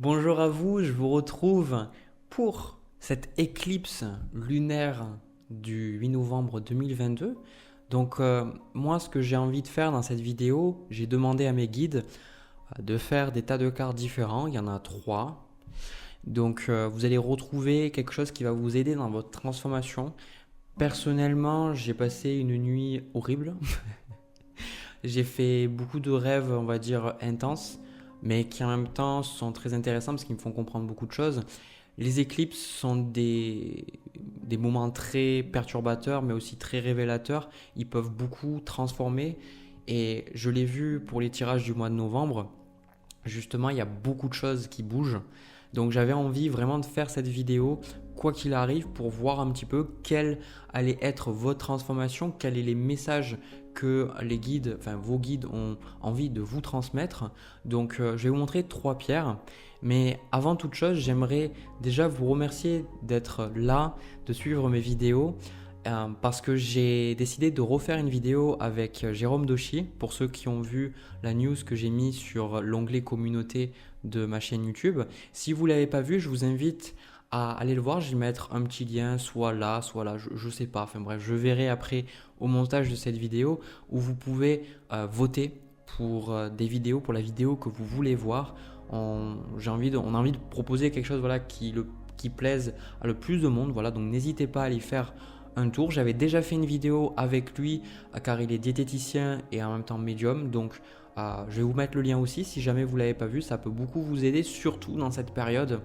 Bonjour à vous, je vous retrouve pour cette éclipse lunaire du 8 novembre 2022. Moi, ce que j'ai envie de faire dans cette vidéo, j'ai demandé à mes guides de faire des tas de cartes différents. Il y en a trois. Vous allez retrouver quelque chose qui va vous aider dans votre transformation. Personnellement, j'ai passé une nuit horrible. J'ai fait beaucoup de rêves, on va dire, intenses, mais qui en même temps sont très intéressants parce qu'ils me font comprendre beaucoup de choses. Les éclipses sont des moments très perturbateurs, mais aussi très révélateurs. Ils peuvent beaucoup transformer. Et je l'ai vu pour les tirages du mois de novembre. Justement, il y a beaucoup de choses qui bougent. Donc j'avais envie vraiment de faire cette vidéo, quoi qu'il arrive, pour voir un petit peu quelle allait être votre transformation, quels sont les messages que les guides, enfin vos guides ont envie de vous transmettre. Je vais vous montrer trois pierres. Mais avant toute chose, j'aimerais déjà vous remercier d'être là, de suivre mes vidéos. Parce que j'ai décidé de refaire une vidéo avec Jérôme Doshi. Pour ceux qui ont vu la news que j'ai mis sur l'onglet communauté de ma chaîne YouTube. Si vous ne l'avez pas vu, je vous invite à aller le voir. Je vais mettre un petit lien soit là, je ne sais pas. Enfin bref, je verrai après au montage de cette vidéo où vous pouvez voter pour des vidéos, pour la vidéo que vous voulez voir. On a envie de proposer quelque chose qui plaise à le plus de monde. Voilà, donc n'hésitez pas à aller faire un tour. J'avais déjà fait une vidéo avec lui car il est diététicien et en même temps médium. Je vais vous mettre le lien aussi si jamais vous ne l'avez pas vu. Ça peut beaucoup vous aider, surtout dans cette période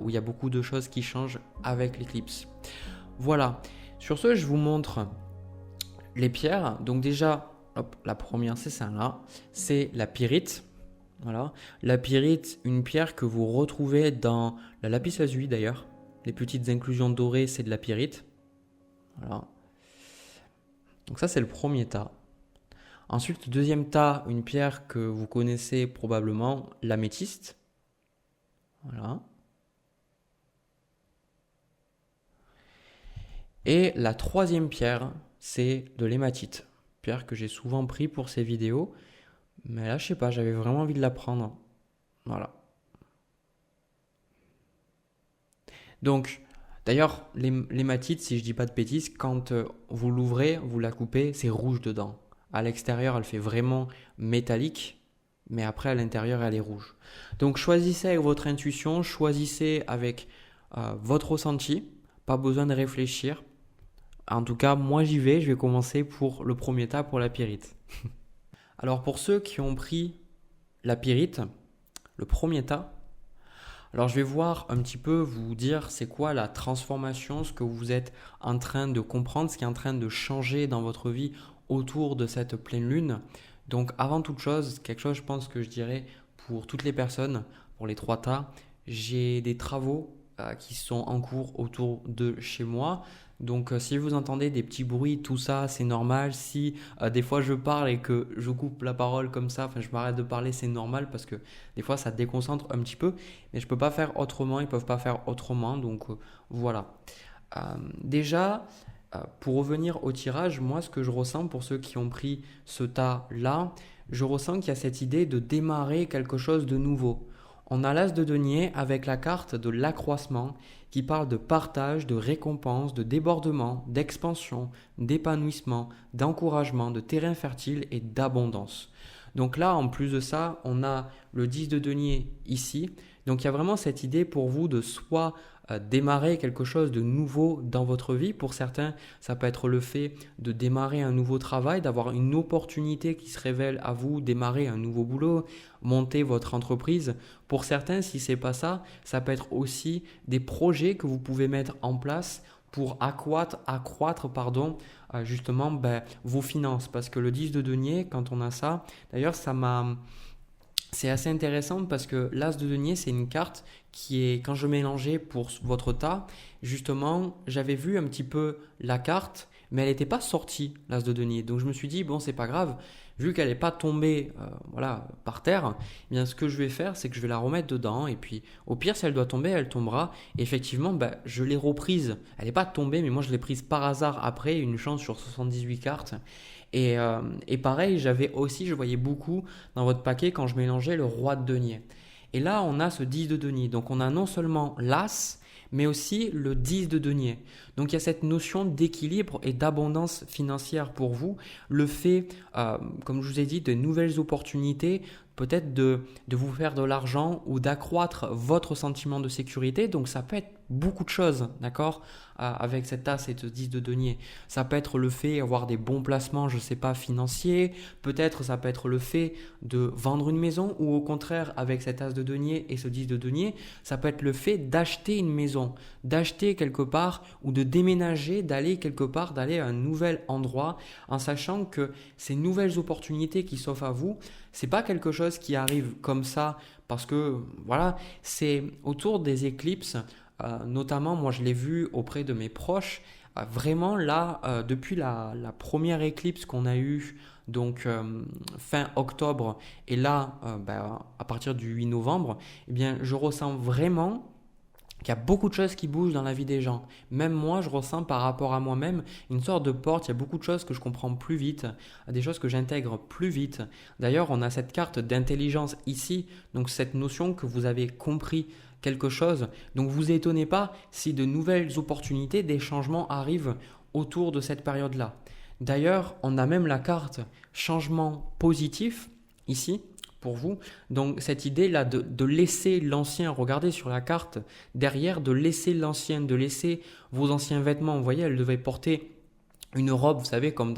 où il y a beaucoup de choses qui changent avec l'éclipse. Voilà. Sur ce, je vous montre les pierres. Donc déjà, hop, la première, c'est celle-là. C'est la pyrite. Voilà. La pyrite, une pierre que vous retrouvez dans la lapis lazuli d'ailleurs. Les petites inclusions dorées, c'est de la pyrite. Voilà. Donc ça, c'est le premier tas. Ensuite, le deuxième tas, une pierre que vous connaissez probablement, l'améthyste. Voilà. Et la troisième pierre, c'est de l'hématite. Pierre que j'ai souvent pris pour ces vidéos. Mais là, je sais pas, j'avais vraiment envie de la prendre. Voilà. Donc, d'ailleurs, l'hématite, si je dis pas de bêtises, quand vous l'ouvrez, vous la coupez, c'est rouge dedans. À l'extérieur, elle fait vraiment métallique, mais après, à l'intérieur, elle est rouge. Donc, choisissez avec votre intuition, choisissez avec votre ressenti. Pas besoin de réfléchir. En tout cas, moi, j'y vais. Je vais commencer pour le premier tas, pour la pyrite. Alors, pour ceux qui ont pris la pyrite, le premier tas, alors je vais voir un petit peu vous dire c'est quoi la transformation, ce que vous êtes en train de comprendre, ce qui est en train de changer dans votre vie autour de cette pleine lune. Donc avant toute chose, quelque chose je pense que je dirais pour toutes les personnes, pour les trois tas, j'ai des travaux qui sont en cours autour de chez moi. Si vous entendez des petits bruits, tout ça, c'est normal. Si des fois je parle et que je coupe la parole comme ça, enfin je m'arrête de parler, c'est normal parce que des fois ça déconcentre un petit peu. Mais je ne peux pas faire autrement, ils ne peuvent pas faire autrement. Voilà. Euh, déjà, pour revenir au tirage, moi ce que je ressens pour ceux qui ont pris ce tas-là, je ressens qu'il y a cette idée de démarrer quelque chose de nouveau. On a l'as de denier avec la carte de l'accroissement qui parle de partage, de récompense, de débordement, d'expansion, d'épanouissement, d'encouragement, de terrain fertile et d'abondance. Donc là, en plus de ça, on a le 10 de denier ici. Donc il y a vraiment cette idée pour vous de soit démarrer quelque chose de nouveau dans votre vie. Pour certains, ça peut être le fait de démarrer un nouveau travail, d'avoir une opportunité qui se révèle à vous, démarrer un nouveau boulot, monter votre entreprise. Pour certains, si ce n'est pas ça, ça peut être aussi des projets que vous pouvez mettre en place pour accroître justement vos finances. Parce que le 10 de denier, quand on a ça, d'ailleurs c'est assez intéressant parce que l'as de denier, c'est une carte qui est, quand je mélangeais pour votre tas, justement, j'avais vu un petit peu la carte, mais elle n'était pas sortie, l'as de denier. Donc je me suis dit, bon, c'est pas grave, vu qu'elle n'est pas tombée par terre, eh bien, ce que je vais faire, c'est que je vais la remettre dedans. Et puis, au pire, si elle doit tomber, elle tombera. Et effectivement, je l'ai reprise. Elle n'est pas tombée, mais moi, je l'ai prise par hasard après, une chance sur 78 cartes. Et pareil, je voyais beaucoup dans votre paquet quand je mélangeais le roi de denier. Et là, on a ce 10 de denier. Donc, on a non seulement l'as, mais aussi le 10 de denier. Donc, il y a cette notion d'équilibre et d'abondance financière pour vous. Le fait, comme je vous ai dit, de nouvelles opportunités, peut-être de vous faire de l'argent ou d'accroître votre sentiment de sécurité. Donc, ça peut être beaucoup de choses, d'accord, avec cette as et ce 10 de denier. Ça peut être le fait d'avoir des bons placements, je ne sais pas, financiers. Peut-être ça peut être le fait de vendre une maison ou au contraire, avec cet as de denier et ce 10 de denier, ça peut être le fait d'acheter une maison, d'acheter quelque part ou de déménager, d'aller quelque part, d'aller à un nouvel endroit en sachant que ces nouvelles opportunités qui s'offrent à vous, c'est pas quelque chose qui arrive comme ça parce que voilà, c'est autour des éclipses. Notamment, moi je l'ai vu auprès de mes proches, vraiment là, depuis la première éclipse qu'on a eue, donc fin octobre, et là, à partir du 8 novembre, eh bien, je ressens vraiment qu'il y a beaucoup de choses qui bougent dans la vie des gens. Même moi, je ressens par rapport à moi-même une sorte de porte. Il y a beaucoup de choses que je comprends plus vite, des choses que j'intègre plus vite. D'ailleurs, on a cette carte d'intelligence ici, donc cette notion que vous avez compris quelque chose. Donc, vous étonnez pas si de nouvelles opportunités, des changements arrivent autour de cette période-là. D'ailleurs, on a même la carte changement positif ici pour vous. Donc cette idée-là de laisser l'ancien, regardez sur la carte derrière, de laisser l'ancien, de laisser vos anciens vêtements. Vous voyez, elle devait porter une robe, vous savez, comme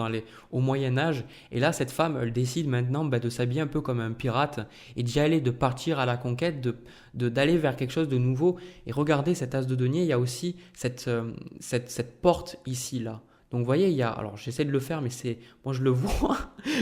au Moyen-Âge. Et là, cette femme, elle décide maintenant de s'habiller un peu comme un pirate et d'y aller, de partir à la conquête, d'aller vers quelque chose de nouveau. Et regardez cet as de denier, il y a aussi cette porte ici, là. Donc vous voyez, alors j'essaie de le faire, mais moi je le vois,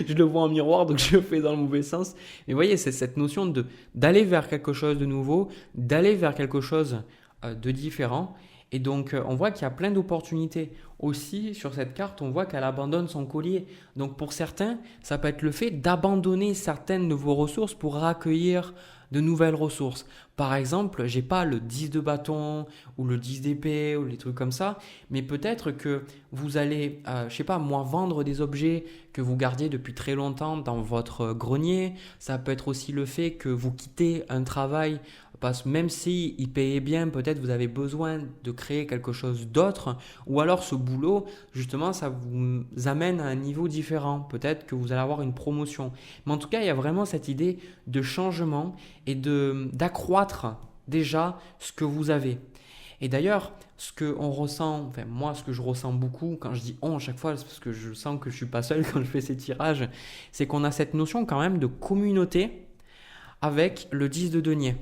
je le vois en miroir, donc je le fais dans le mauvais sens. Mais vous voyez, c'est cette notion d'aller vers quelque chose de nouveau, d'aller vers quelque chose de différent. Et donc on voit qu'il y a plein d'opportunités. Aussi sur cette carte, on voit qu'elle abandonne son collier. Donc pour certains, ça peut être le fait d'abandonner certaines de vos ressources pour accueillir de nouvelles ressources. Par exemple, j'ai pas le 10 de bâton ou le 10 d'épée ou les trucs comme ça, mais peut-être que vous allez, je sais pas moi, vendre des objets que vous gardiez depuis très longtemps dans votre grenier. Ça peut être aussi le fait que vous quittez un travail parce que même si il payait bien, peut-être vous avez besoin de créer quelque chose d'autre, ou alors ce boulot, justement, ça vous amène à un niveau différent. Peut-être que vous allez avoir une promotion. Mais en tout cas, il y a vraiment cette idée de changement et d'accroître déjà ce que vous avez. Et d'ailleurs, ce que on ressent, enfin moi, ce que je ressens beaucoup quand je dis on à chaque fois, c'est parce que je sens que je suis pas seul quand je fais ces tirages, c'est qu'on a cette notion quand même de communauté avec le 10 de denier.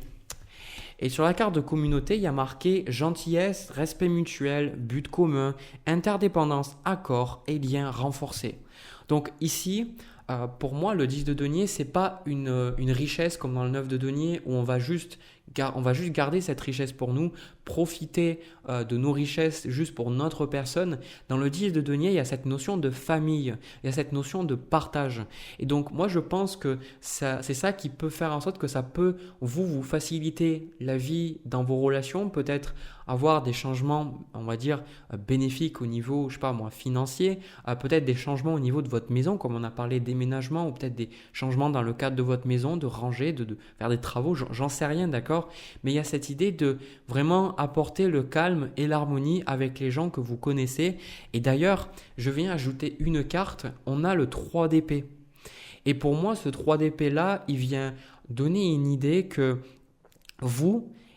Et sur la carte de communauté, il y a marqué gentillesse, respect mutuel, but commun, interdépendance, accord et liens renforcés. Donc ici, pour moi, le 10 de denier, ce n'est pas une richesse comme dans le 9 de denier où on va juste garder cette richesse pour nous, profiter de nos richesses juste pour notre personne. Dans le 10 de denier, il y a cette notion de famille, il y a cette notion de partage. Et donc, moi, je pense que c'est ça qui peut faire en sorte que ça peut vous faciliter la vie dans vos relations, peut-être avoir des changements, on va dire, bénéfiques au niveau, je sais pas moi, financier, peut-être des changements au niveau de votre maison, comme on a parlé déménagement, ou peut-être des changements dans le cadre de votre maison, de ranger, de faire des travaux, j'en sais rien, d'accord? Mais il y a cette idée de vraiment apporter le calme et l'harmonie avec les gens que vous connaissez. Et d'ailleurs, je viens ajouter une carte, on a le 3 d'épée. Et pour moi, ce 3 d'épée là, il vient donner une idée que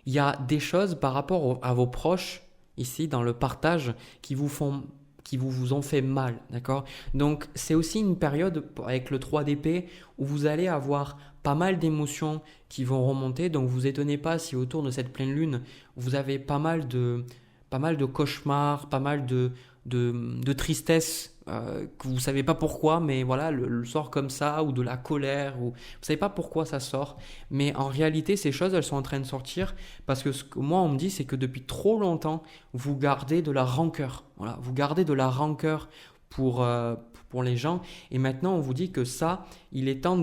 il y a des choses par rapport à vos proches, ici dans le partage, qui vous ont fait mal, d'accord? Donc c'est aussi une période avec le 3 d'épée où vous allez avoir pas mal d'émotions qui vont remonter. Donc vous étonnez pas si autour de cette pleine lune, vous avez pas mal de cauchemars, pas mal de tristesse que vous savez pas pourquoi, mais voilà, le sort comme ça, ou de la colère, ou vous savez pas pourquoi ça sort. Mais en réalité, ces choses, elles sont en train de sortir parce que ce que moi on me dit, c'est que depuis trop longtemps, vous gardez de la rancœur. Voilà, vous gardez de la rancœur pour les gens, et maintenant on vous dit que ça, il est temps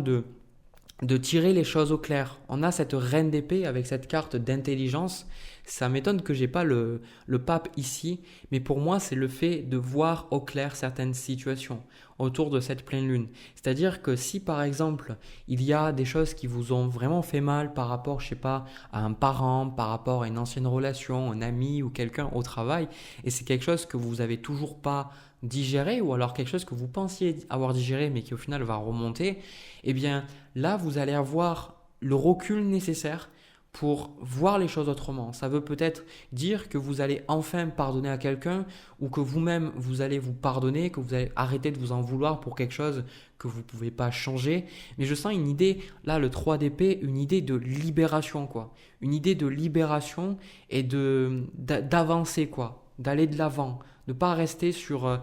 de tirer les choses au clair. On a cette reine d'épée avec cette carte d'intelligence. Ça m'étonne que j'ai pas le pape ici, mais pour moi, c'est le fait de voir au clair certaines situations autour de cette pleine lune. C'est-à-dire que si par exemple, il y a des choses qui vous ont vraiment fait mal par rapport, je sais pas, à un parent, par rapport à une ancienne relation, un ami ou quelqu'un au travail, et c'est quelque chose que vous avez toujours pas digéré ou alors quelque chose que vous pensiez avoir digéré mais qui au final va remonter, eh bien là, vous allez avoir le recul nécessaire pour voir les choses autrement. Ça veut peut-être dire que vous allez enfin pardonner à quelqu'un ou que vous-même, vous allez vous pardonner, que vous allez arrêter de vous en vouloir pour quelque chose que vous ne pouvez pas changer. Mais je sens une idée, là, le 3 d'épée, une idée de libération, quoi. Une idée de libération et d'avancer, quoi. D'aller de l'avant. Ne pas rester sur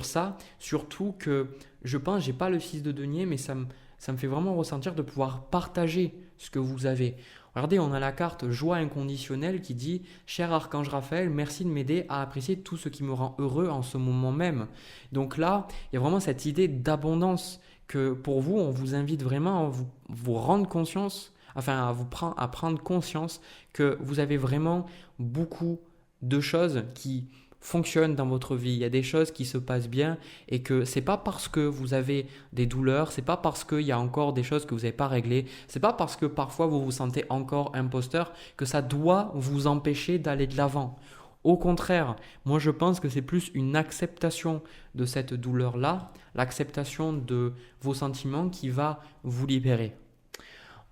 ça. Surtout que, je pense, j'ai pas le 6 de denier, mais ça me fait vraiment ressentir de pouvoir partager ce que vous avez. Regardez, on a la carte joie inconditionnelle qui dit cher archange Raphaël, merci de m'aider à apprécier tout ce qui me rend heureux en ce moment même. Donc là, il y a vraiment cette idée d'abondance que pour vous, on vous invite vraiment à vous rendre conscience, enfin à prendre conscience que vous avez vraiment beaucoup de choses qui fonctionnent dans votre vie. Il y a des choses qui se passent bien et que c'est pas parce que vous avez des douleurs, c'est pas parce qu'il y a encore des choses que vous n'avez pas réglées, c'est pas parce que parfois vous vous sentez encore imposteur que ça doit vous empêcher d'aller de l'avant. Au contraire, moi je pense que c'est plus une acceptation de cette douleur-là, l'acceptation de vos sentiments qui va vous libérer.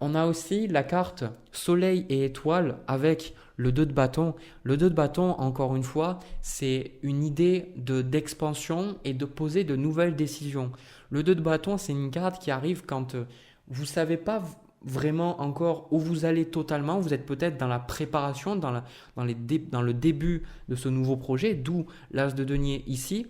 On a aussi la carte Soleil et étoile avec le 2 de bâton. Le 2 de bâton, encore une fois, c'est une idée d'expansion et de poser de nouvelles décisions. Le 2 de bâton, c'est une carte qui arrive quand vous ne savez pas vraiment encore où vous allez totalement. Vous êtes peut-être dans la préparation, dans le début de ce nouveau projet, d'où l'as de denier ici.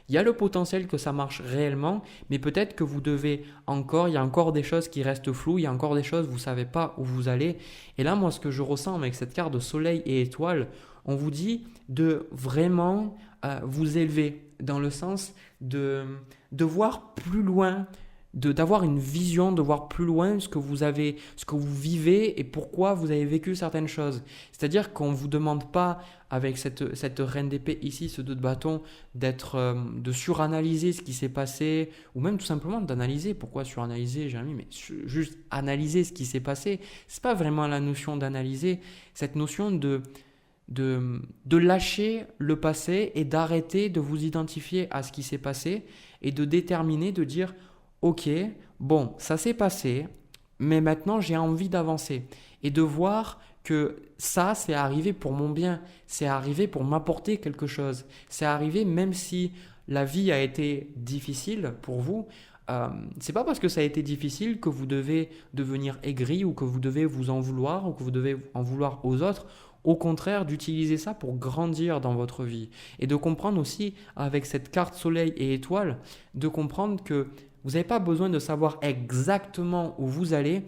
Il y a le potentiel que ça marche réellement, mais peut-être que il y a encore des choses qui restent floues, il y a encore des choses, vous ne savez pas où vous allez. Et là, moi, ce que je ressens avec cette carte de soleil et étoile, on vous dit de vraiment vous élever dans le sens de voir plus loin, d'avoir une vision, de voir plus loin ce que vous vivez et pourquoi vous avez vécu certaines choses. C'est-à-dire qu'on ne vous demande pas, avec cette reine d'épée ici, ce 2 de bâton, de suranalyser ce qui s'est passé, ou même tout simplement d'analyser. Pourquoi suranalyser, Jérémy? Mais juste analyser ce qui s'est passé. Ce n'est pas vraiment la notion d'analyser, cette notion de lâcher le passé et d'arrêter de vous identifier à ce qui s'est passé et de déterminer, de dire ok, bon, ça s'est passé, mais maintenant j'ai envie d'avancer et de voir que ça, c'est arrivé pour mon bien, c'est arrivé pour m'apporter quelque chose, c'est arrivé même si la vie a été difficile pour vous. C'est pas parce que ça a été difficile que vous devez devenir aigri ou que vous devez vous en vouloir ou que vous devez en vouloir aux autres. Au contraire, d'utiliser ça pour grandir dans votre vie et de comprendre aussi avec cette carte soleil et étoile, de comprendre que vous n'avez pas besoin de savoir exactement où vous allez.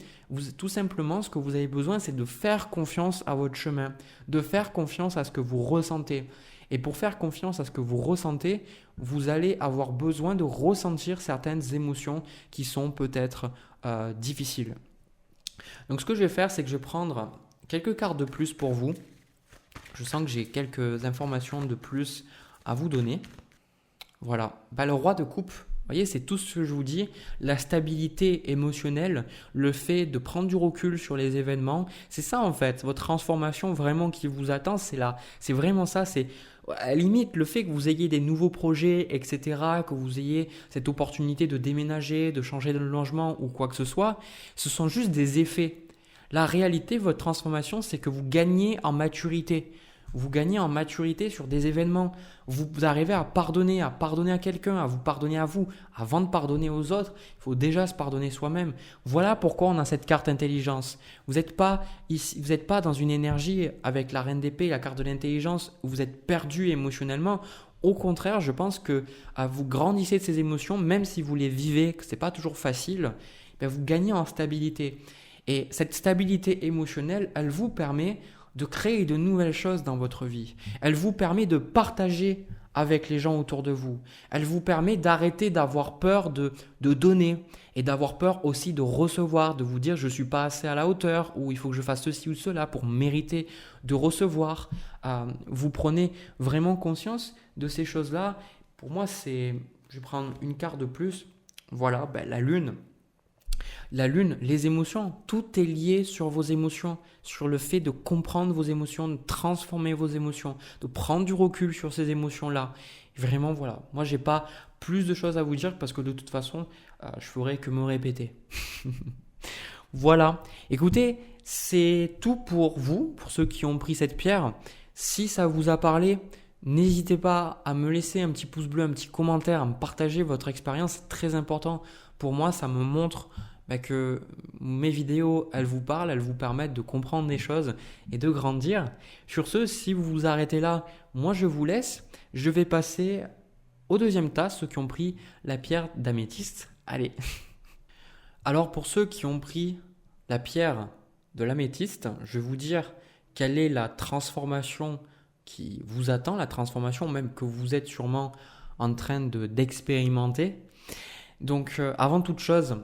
Tout simplement, ce que vous avez besoin, c'est de faire confiance à votre chemin, de faire confiance à ce que vous ressentez. Et pour faire confiance à ce que vous ressentez, vous allez avoir besoin de ressentir certaines émotions qui sont peut-être difficiles. Donc ce que je vais faire, c'est que je vais prendre quelques cartes de plus pour vous. Je sens que j'ai quelques informations de plus à vous donner. Voilà. Le roi de coupe. Vous voyez, c'est tout ce que je vous dis, la stabilité émotionnelle, le fait de prendre du recul sur les événements, c'est ça en fait, votre transformation vraiment qui vous attend, c'est vraiment ça, c'est à la limite le fait que vous ayez des nouveaux projets, etc., que vous ayez cette opportunité de déménager, de changer de logement ou quoi que ce soit, ce sont juste des effets. La réalité, votre transformation, c'est que vous gagnez en maturité. Vous gagnez en maturité sur des événements. Vous arrivez à pardonner à quelqu'un, à vous pardonner à vous. Avant de pardonner aux autres, il faut déjà se pardonner soi-même. Voilà pourquoi on a cette carte intelligence. Vous n'êtes pas dans une énergie avec la reine d'épée, la carte de l'intelligence, où vous êtes perdu émotionnellement. Au contraire, je pense que vous grandissez de ces émotions, même si vous les vivez, que ce n'est pas toujours facile, vous gagnez en stabilité. Et cette stabilité émotionnelle, elle vous permet de créer de nouvelles choses dans votre vie. Elle vous permet de partager avec les gens autour de vous. Elle vous permet d'arrêter d'avoir peur de donner et d'avoir peur aussi de recevoir, de vous dire je ne suis pas assez à la hauteur ou il faut que je fasse ceci ou cela pour mériter de recevoir. Vous prenez vraiment conscience de ces choses-là. Pour moi, je vais prendre une carte de plus. Voilà, la lune. La lune, les émotions, tout est lié sur vos émotions, sur le fait de comprendre vos émotions, de transformer vos émotions, de prendre du recul sur ces émotions-là. Vraiment, voilà. Moi, j'ai pas plus de choses à vous dire parce que de toute façon, je ferais que me répéter. Voilà. Écoutez, c'est tout pour vous, pour ceux qui ont pris cette pierre. Si ça vous a parlé, n'hésitez pas à me laisser un petit pouce bleu, un petit commentaire, à me partager votre expérience. C'est très important. Pour moi, ça me montre que mes vidéos, elles vous parlent, elles vous permettent de comprendre des choses et de grandir. Sur ce, si vous vous arrêtez là, moi je vous laisse. Je vais passer au deuxième tas, ceux qui ont pris la pierre d'améthyste. Allez. Alors pour ceux qui ont pris la pierre de l'améthyste, je vais vous dire quelle est la transformation qui vous attend, la transformation même que vous êtes sûrement en train d'expérimenter. Donc avant toute chose,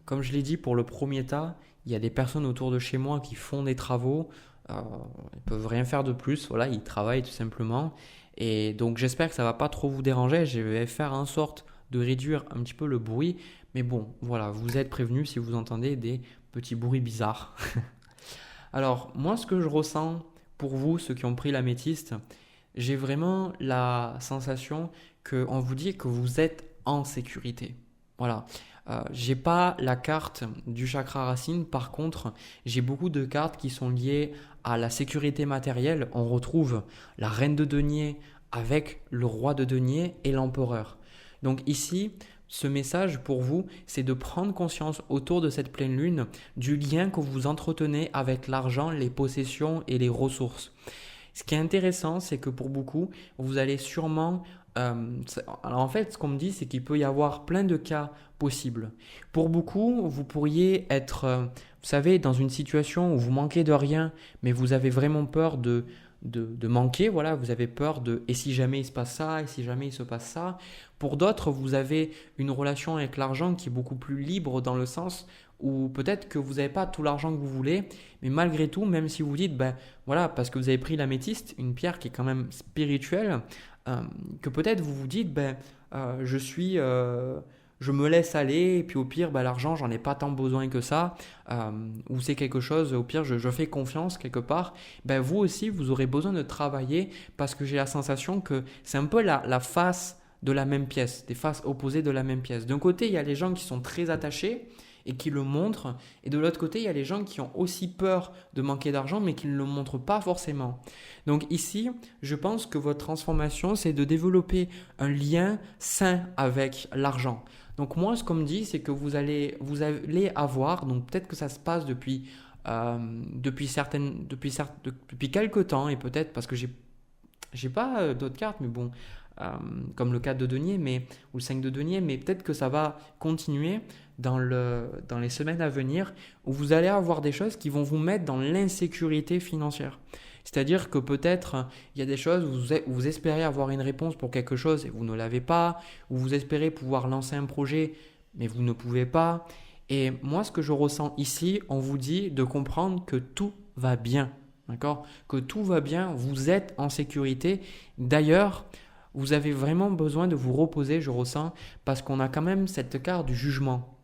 comme je l'ai dit pour le premier tas, il y a des personnes autour de chez moi qui font des travaux, ils ne peuvent rien faire de plus, voilà, ils travaillent tout simplement. Et donc j'espère que ça ne va pas trop vous déranger, je vais faire en sorte de réduire un petit peu le bruit. Mais bon, voilà, vous êtes prévenus si vous entendez des petits bruits bizarres. Alors moi, ce que je ressens pour vous, ceux qui ont pris l'améthyste, j'ai vraiment la sensation qu'on vous dit que vous êtes en sécurité. Voilà. J'ai pas la carte du chakra racine, par contre, j'ai beaucoup de cartes qui sont liées à la sécurité matérielle. On retrouve la reine de denier avec le roi de denier et l'empereur. Donc ici, ce message pour vous, c'est de prendre conscience autour de cette pleine lune du lien que vous entretenez avec l'argent, les possessions et les ressources. Ce qui est intéressant, c'est que pour beaucoup, vous allez sûrement... alors en fait, ce qu'on me dit, c'est qu'il peut y avoir plein de cas possibles. Pour beaucoup, vous pourriez être, vous savez, dans une situation où vous manquez de rien, mais vous avez vraiment peur de manquer. Voilà, vous avez peur de « et si jamais il se passe ça, et si jamais il se passe ça ». Pour d'autres, vous avez une relation avec l'argent qui est beaucoup plus libre dans le sens où peut-être que vous n'avez pas tout l'argent que vous voulez, mais malgré tout, même si vous dites, voilà, parce que vous avez pris l'améthyste, une pierre qui est quand même spirituelle, que peut-être vous vous dites, je me laisse aller, et puis au pire, l'argent, j'en ai pas tant besoin que ça, ou c'est quelque chose, au pire, je fais confiance quelque part. Vous aussi, vous aurez besoin de travailler parce que j'ai la sensation que c'est un peu la face de la même pièce, des faces opposées de la même pièce. D'un côté, il y a les gens qui sont très attachés et qui le montrent, et de l'autre côté, il y a les gens qui ont aussi peur de manquer d'argent, mais qui ne le montrent pas forcément. Donc ici, je pense que votre transformation, c'est de développer un lien sain avec l'argent. Donc moi, ce qu'on me dit, c'est que vous allez avoir, donc peut-être que ça se passe depuis quelques temps, et peut-être parce que j'ai pas d'autres cartes, mais bon, comme le 4 de denier, ou le 5 de denier, mais peut-être que ça va continuer dans les semaines à venir, où vous allez avoir des choses qui vont vous mettre dans l'insécurité financière. C'est-à-dire que peut-être il y a des choses où vous espérez avoir une réponse pour quelque chose et vous ne l'avez pas, ou vous espérez pouvoir lancer un projet mais vous ne pouvez pas. Et moi, ce que je ressens ici, on vous dit de comprendre que tout va bien, d'accord ? Que tout va bien, vous êtes en sécurité. D'ailleurs, vous avez vraiment besoin de vous reposer, je ressens, parce qu'on a quand même cette carte du jugement.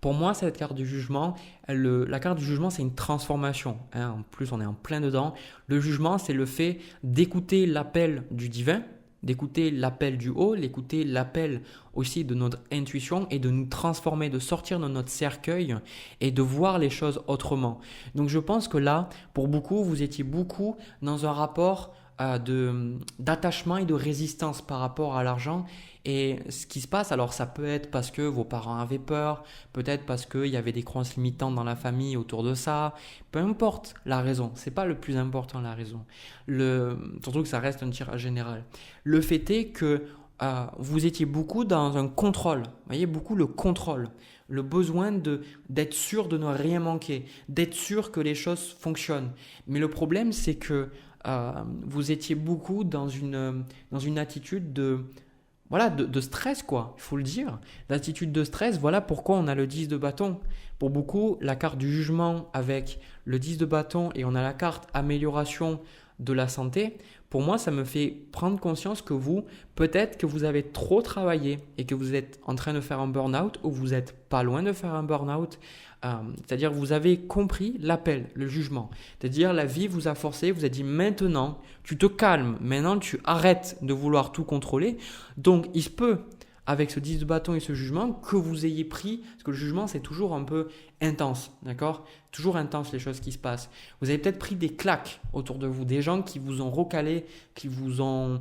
Pour moi, cette carte du jugement, la carte du jugement, c'est une transformation. En plus, on est en plein dedans. Le jugement, c'est le fait d'écouter l'appel du divin, d'écouter l'appel du haut, d'écouter l'appel aussi de notre intuition et de nous transformer, de sortir de notre cercueil et de voir les choses autrement. Donc, je pense que là, pour beaucoup, vous étiez beaucoup dans un rapport d'attachement et de résistance par rapport à l'argent. Et ce qui se passe, alors ça peut être parce que vos parents avaient peur, peut-être parce qu'il y avait des croyances limitantes dans la famille autour de ça, peu importe la raison, c'est pas le plus important la raison, surtout que ça reste un tirage général. Le fait est que vous étiez beaucoup dans un contrôle, vous voyez, beaucoup le contrôle, le besoin d'être sûr de ne rien manquer, d'être sûr que les choses fonctionnent. Mais le problème, c'est que vous étiez beaucoup dans une attitude de stress, quoi, il faut le dire. L'attitude de stress, voilà pourquoi on a le 10 de bâton. Pour beaucoup, la carte du jugement avec le 10 de bâton et on a la carte amélioration de la santé, pour moi, ça me fait prendre conscience que peut-être que vous avez trop travaillé et que vous êtes en train de faire un burn-out ou vous n'êtes pas loin de faire un burn-out. C'est-à-dire vous avez compris l'appel, le jugement. C'est-à-dire la vie vous a forcé, vous a dit maintenant, tu te calmes, maintenant tu arrêtes de vouloir tout contrôler. Donc il se peut, avec ce 10 de bâton et ce jugement, que vous ayez pris, parce que le jugement c'est toujours un peu intense, d'accord? Toujours intense les choses qui se passent. Vous avez peut-être pris des claques autour de vous, des gens qui vous ont recalé, qui vous ont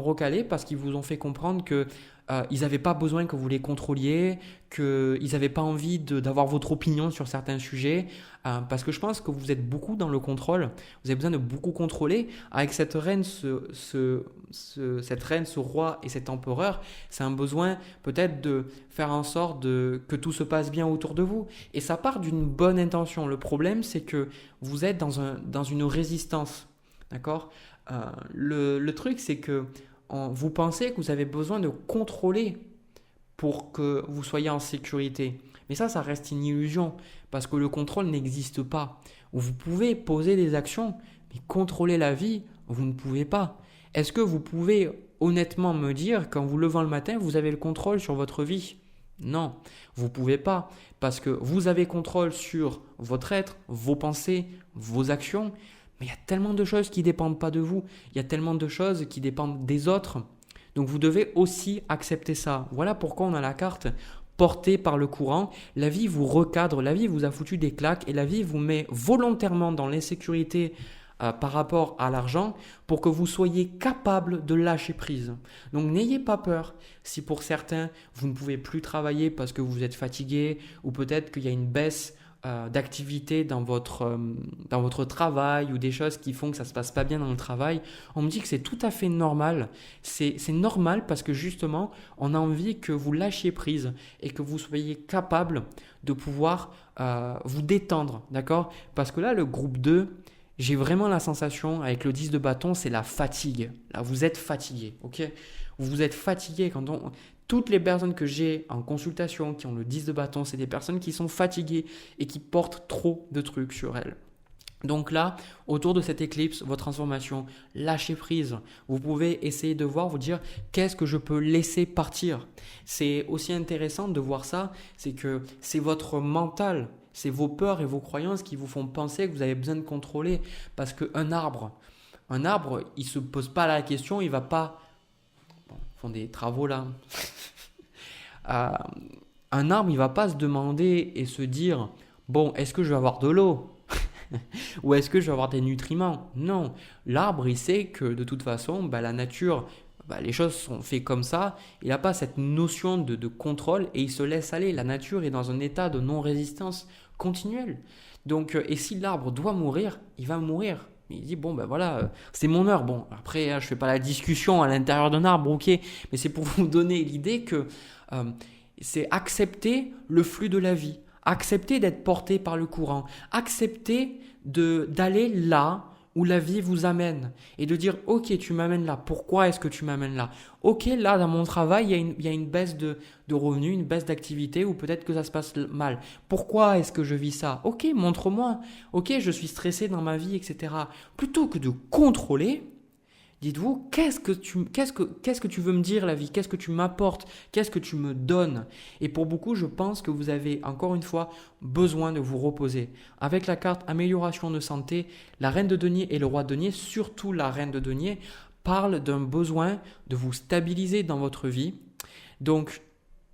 recalé parce qu'ils vous ont fait comprendre que ils n'avaient pas besoin que vous les contrôliez, qu'ils n'avaient pas envie d'avoir votre opinion sur certains sujets, parce que je pense que vous êtes beaucoup dans le contrôle, vous avez besoin de beaucoup contrôler. Avec cette reine, ce roi et cet empereur, c'est un besoin peut-être de faire en sorte que tout se passe bien autour de vous. Et ça part d'une bonne intention. Le problème, c'est que vous êtes dans une résistance, d'accord? Le truc, c'est que vous pensez que vous avez besoin de contrôler pour que vous soyez en sécurité. Mais ça reste une illusion parce que le contrôle n'existe pas. Vous pouvez poser des actions, mais contrôler la vie, vous ne pouvez pas. Est-ce que vous pouvez honnêtement me dire qu'en vous levant le matin, vous avez le contrôle sur votre vie? Non, vous ne pouvez pas parce que vous avez contrôle sur votre être, vos pensées, vos actions. Mais il y a tellement de choses qui ne dépendent pas de vous. Il y a tellement de choses qui dépendent des autres. Donc vous devez aussi accepter ça. Voilà pourquoi on a la carte portée par le courant. La vie vous recadre, la vie vous a foutu des claques et la vie vous met volontairement dans l'insécurité par rapport à l'argent pour que vous soyez capable de lâcher prise. Donc n'ayez pas peur si pour certains vous ne pouvez plus travailler parce que vous êtes fatigué ou peut-être qu'il y a une baisse d'activité dans votre travail ou des choses qui font que ça ne se passe pas bien dans le travail. On me dit que c'est tout à fait normal. C'est normal parce que justement, on a envie que vous lâchiez prise et que vous soyez capable de pouvoir vous détendre, d'accord? Parce que là, le groupe 2, j'ai vraiment la sensation, avec le 10 de bâton, c'est la fatigue. Là, vous êtes fatigué, ok? Vous êtes fatigué toutes les personnes que j'ai en consultation qui ont le 10 de bâton, c'est des personnes qui sont fatiguées et qui portent trop de trucs sur elles. Donc là, autour de cette éclipse, votre transformation, lâchez prise. Vous pouvez essayer de voir, vous dire qu'est-ce que je peux laisser partir. C'est aussi intéressant de voir ça, c'est que c'est votre mental, c'est vos peurs et vos croyances qui vous font penser que vous avez besoin de contrôler. Parce qu'un arbre, il ne se pose pas la question, il va pas... Ils font des travaux là. Un arbre, il ne va pas se demander et se dire « Bon, est-ce que je vais avoir de l'eau ?» ou « Est-ce que je vais avoir des nutriments ?» Non, l'arbre, il sait que de toute façon, la nature, les choses sont faites comme ça. Il n'a pas cette notion de contrôle et il se laisse aller. La nature est dans un état de non-résistance continuelle. Donc, et si l'arbre doit mourir, il va mourir. Il dit, bon, voilà, c'est mon heure. Bon, après, je ne fais pas la discussion à l'intérieur d'un arbre, ok. Mais c'est pour vous donner l'idée que c'est accepter le flux de la vie, accepter d'être porté par le courant, accepter d'aller là où la vie vous amène et de dire, ok, tu m'amènes là, pourquoi est-ce que tu m'amènes là? Ok, là, dans mon travail, il y a une baisse de revenus, une baisse d'activité ou peut-être que ça se passe mal. Pourquoi est-ce que je vis ça? Ok, montre-moi. Ok, je suis stressé dans ma vie, etc. Plutôt que de contrôler, dites-vous, qu'est-ce que tu veux me dire la vie? Qu'est-ce que tu m'apportes? Qu'est-ce que tu me donnes? Et pour beaucoup, je pense que vous avez encore une fois besoin de vous reposer. Avec la carte amélioration de santé, la reine de denier et le roi de denier, surtout la reine de denier, parle d'un besoin de vous stabiliser dans votre vie. Donc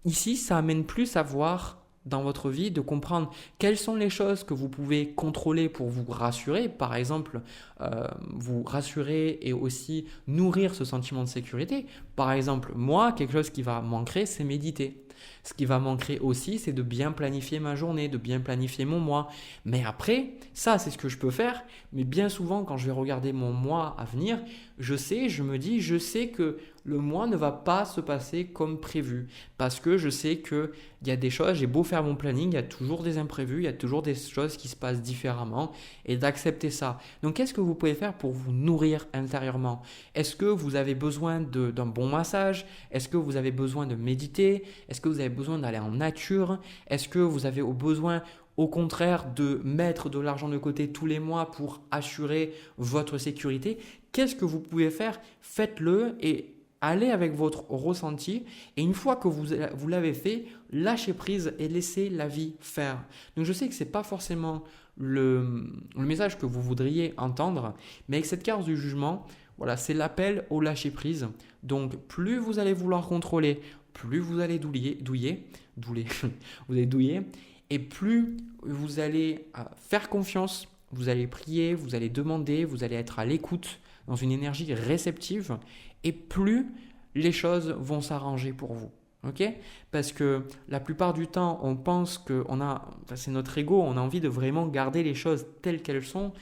ici, ça amène plus à voir dans votre vie, de comprendre quelles sont les choses que vous pouvez contrôler pour vous rassurer, par exemple, vous rassurer et aussi nourrir ce sentiment de sécurité. Par exemple, moi, quelque chose qui va m'ancrer, c'est méditer. Ce qui va manquer aussi, c'est de bien planifier ma journée, de bien planifier mon mois. Mais après, ça, c'est ce que je peux faire. Mais bien souvent, quand je vais regarder mon mois à venir, je sais que le mois ne va pas se passer comme prévu. Parce que je sais qu'il y a des choses, j'ai beau faire mon planning, il y a toujours des imprévus, il y a toujours des choses qui se passent différemment et d'accepter ça. Donc, qu'est-ce que vous pouvez faire pour vous nourrir intérieurement? Est-ce que vous avez besoin d'un bon massage? Est-ce que vous avez besoin de méditer? Est-ce que vous avez besoin d'aller en nature? Est-ce que vous avez besoin au contraire de mettre de l'argent de côté tous les mois pour assurer votre sécurité? Qu'est-ce que vous pouvez faire? Faites-le et allez avec votre ressenti. Et une fois que vous l'avez fait, lâchez prise et laissez la vie faire. Donc je sais que ce n'est pas forcément le message que vous voudriez entendre, mais avec cette carte du jugement, voilà, c'est l'appel au lâcher prise. Donc plus vous allez vouloir contrôler, plus vous allez vous allez douiller, et plus vous allez faire confiance, vous allez prier, vous allez demander, vous allez être à l'écoute dans une énergie réceptive, et plus les choses vont s'arranger pour vous. Okay? Parce que la plupart du temps, on pense que c'est notre ego, on a envie de vraiment garder les choses telles qu'elles sont,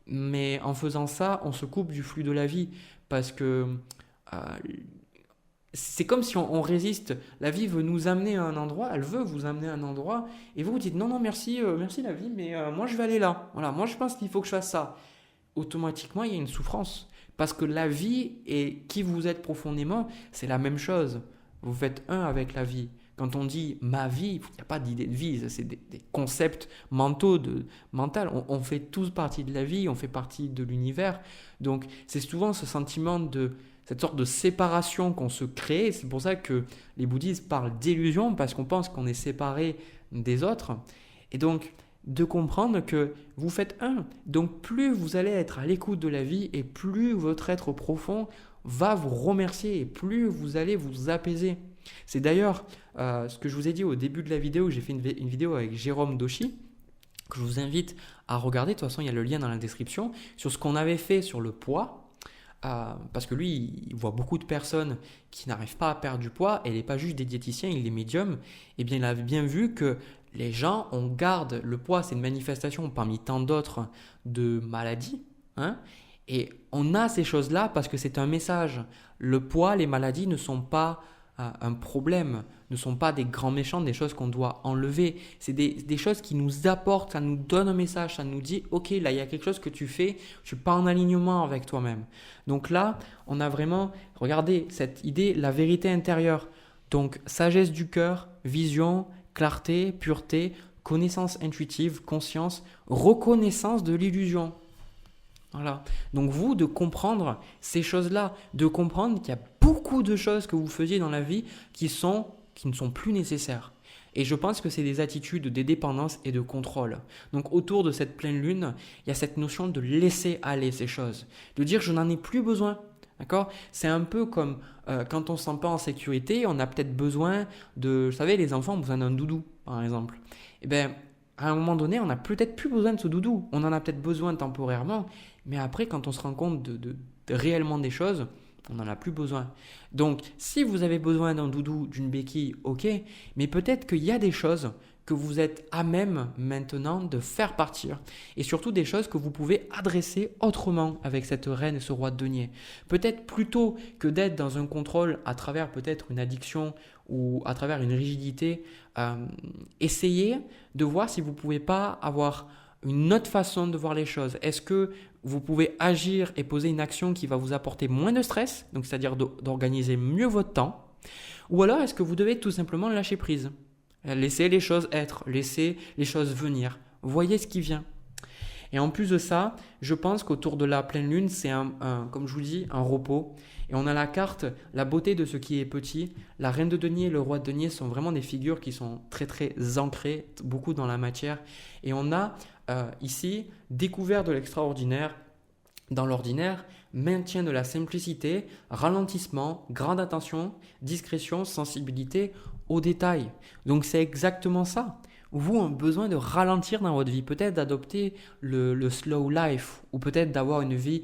mais en faisant ça, on se coupe du flux de la vie, parce que c'est comme si on résiste. La vie veut nous amener à un endroit, elle veut vous amener à un endroit, et vous dites non, non, merci, merci la vie, mais moi je vais aller là. Voilà, moi je pense qu'il faut que je fasse ça. Automatiquement, il y a une souffrance. Parce que la vie et qui vous êtes profondément, c'est la même chose. Vous faites un avec la vie. Quand on dit ma vie, il n'y a pas d'idée de vie, c'est des concepts mentaux, on fait tous partie de la vie, on fait partie de l'univers. Donc c'est souvent ce sentiment cette sorte de séparation qu'on se crée. C'est pour ça que les bouddhistes parlent d'illusion, parce qu'on pense qu'on est séparé des autres. Et donc, de comprendre que vous faites un. Donc, plus vous allez être à l'écoute de la vie et plus votre être profond va vous remercier et plus vous allez vous apaiser. C'est d'ailleurs ce que je vous ai dit au début de la vidéo. J'ai fait une vidéo avec Jérôme Doshi que je vous invite à regarder. De toute façon, il y a le lien dans la description sur ce qu'on avait fait sur le poids. Parce que lui, il voit beaucoup de personnes qui n'arrivent pas à perdre du poids et il n'est pas juste des diététiciens, il est médium. Et bien, il a bien vu que les gens, on garde le poids, c'est une manifestation parmi tant d'autres de maladies. Et on a ces choses-là parce que c'est un message. Le poids, les maladies ne sont pas un problème, ne sont pas des grands méchants, des choses qu'on doit enlever. C'est des choses qui nous apportent, ça nous donne un message, ça nous dit « Ok, là, il y a quelque chose que tu fais, je ne suis pas en alignement avec toi-même. » Donc là, on a vraiment, regardez, cette idée, la vérité intérieure. Donc, sagesse du cœur, vision, clarté, pureté, connaissance intuitive, conscience, reconnaissance de l'illusion. Voilà. Donc vous, de comprendre ces choses-là, de comprendre qu'il y a beaucoup de choses que vous faisiez dans la vie qui ne sont plus nécessaires. Et je pense que c'est des attitudes de dépendance et de contrôle. Donc autour de cette pleine lune, il y a cette notion de laisser aller ces choses, de dire je n'en ai plus besoin. D'accord? C'est un peu comme quand on ne se sent pas en sécurité, on a peut-être besoin vous savez, les enfants ont besoin d'un doudou, par exemple. Eh bien, à un moment donné, on n'a peut-être plus besoin de ce doudou. On en a peut-être besoin temporairement, mais après, quand on se rend compte de réellement des choses, on n'en a plus besoin. Donc, si vous avez besoin d'un doudou, d'une béquille, ok, mais peut-être qu'il y a des choses que vous êtes à même maintenant de faire partir. Et surtout des choses que vous pouvez adresser autrement avec cette reine et ce roi de denier. Peut-être plutôt que d'être dans un contrôle à travers peut-être une addiction ou à travers une rigidité, essayez de voir si vous ne pouvez pas avoir une autre façon de voir les choses. Est-ce que vous pouvez agir et poser une action qui va vous apporter moins de stress, donc c'est-à-dire d'organiser mieux votre temps, ou alors est-ce que vous devez tout simplement lâcher prise? Laissez les choses être, laissez les choses venir. Voyez ce qui vient. Et en plus de ça, je pense qu'autour de la pleine lune, c'est comme je vous dis, un repos. Et on a la carte, la beauté de ce qui est petit. La reine de denier et le roi de denier sont vraiment des figures qui sont très très ancrées, beaucoup dans la matière. Et on a ici découvert de l'extraordinaire dans l'ordinaire, maintien de la simplicité, ralentissement, grande attention, discrétion, sensibilité aux détails. Donc c'est exactement ça. Vous avez besoin de ralentir dans votre vie, peut-être d'adopter le slow life ou peut-être d'avoir une vie